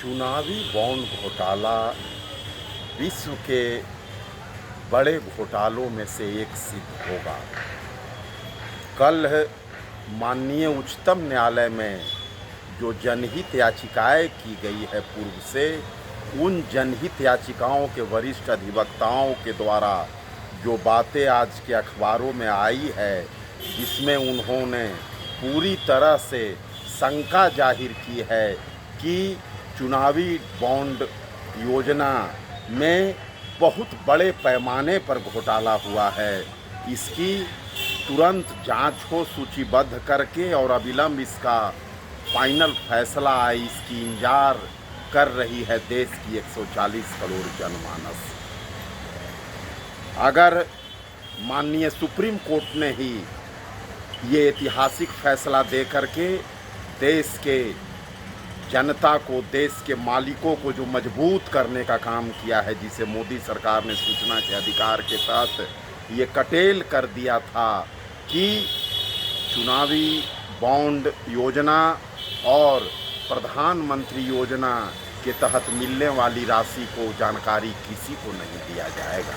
चुनावी बॉन्ड घोटाला विश्व के बड़े घोटालों में से एक सिद्ध होगा। कल माननीय उच्चतम न्यायालय में जो जनहित याचिकाएं की गई है पूर्व से, उन जनहित याचिकाओं के वरिष्ठ अधिवक्ताओं के द्वारा जो बातें आज के अखबारों में आई है, जिसमें उन्होंने पूरी तरह से शंका जाहिर की है कि चुनावी बॉन्ड योजना में बहुत बड़े पैमाने पर घोटाला हुआ है। इसकी तुरंत जांच को सूचीबद्ध करके और अविलंब इसका फाइनल फैसला आए, इसकी इंतजार कर रही है देश की 140 करोड़ जनमानस। अगर माननीय सुप्रीम कोर्ट ने ही ये ऐतिहासिक फैसला दे करके देश के जनता को, देश के मालिकों को जो मजबूत करने का काम किया है, जिसे मोदी सरकार ने सूचना के अधिकार के तहत ये कटेल कर दिया था कि चुनावी बॉन्ड योजना और प्रधानमंत्री योजना के तहत मिलने वाली राशि को जानकारी किसी को नहीं दिया जाएगा।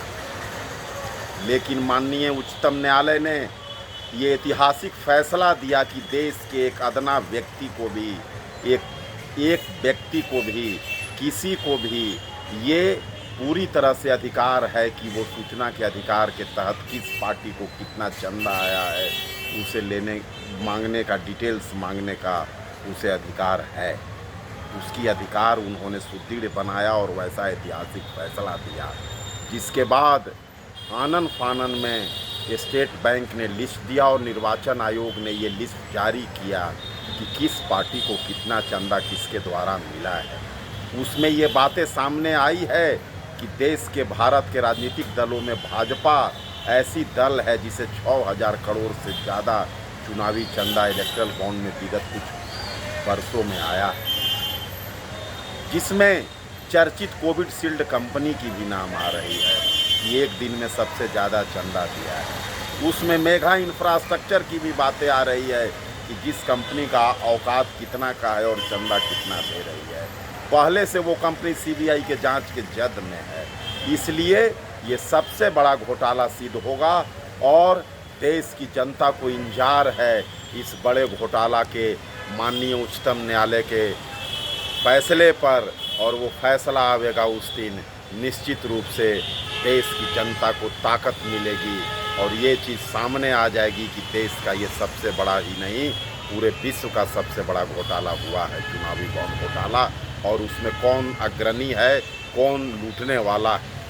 लेकिन माननीय उच्चतम न्यायालय ने ये ऐतिहासिक फैसला दिया कि देश के एक अदना व्यक्ति को भी, एक व्यक्ति को भी, किसी को भी ये पूरी तरह से अधिकार है कि वो सूचना के अधिकार के तहत किस पार्टी को कितना चंदा आया है, उसे मांगने का, डिटेल्स मांगने का उसे अधिकार है। उसकी अधिकार उन्होंने सुदृढ़ बनाया और वैसा ऐतिहासिक फैसला दिया, जिसके बाद आनन फानन में स्टेट बैंक ने लिस्ट दिया और निर्वाचन आयोग ने ये लिस्ट जारी किया कि किस पार्टी को कितना चंदा किसके द्वारा मिला है। उसमें ये बातें सामने आई है कि देश के, भारत के राजनीतिक दलों में भाजपा ऐसी दल है जिसे 6000 करोड़ से ज़्यादा चुनावी चंदा इलेक्ट्रल बॉन्ड में विगत कुछ वर्षों में आया है, जिसमें चर्चित कोविशील्ड कंपनी की भी नाम आ रही है कि एक दिन में सबसे ज़्यादा चंदा दिया है। उसमें मेगा इंफ्रास्ट्रक्चर की भी बातें आ रही है कि जिस कंपनी का औकात कितना का है और चंदा कितना दे रही है। पहले से वो कंपनी सीबीआई के जांच के जद में है, इसलिए ये सबसे बड़ा घोटाला सिद्ध होगा और देश की जनता को इंतजार है इस बड़े घोटाला के माननीय उच्चतम न्यायालय के फैसले पर। और वो फैसला आवेगा उस दिन, निश्चित रूप से देश की जनता को ताकत मिलेगी और ये चीज़ सामने आ जाएगी कि देश का ये सबसे बड़ा ही नहीं, पूरे विश्व का सबसे बड़ा घोटाला हुआ है चुनावी बॉन्ड घोटाला। और उसमें कौन अग्रणी है, कौन लूटने वाला है।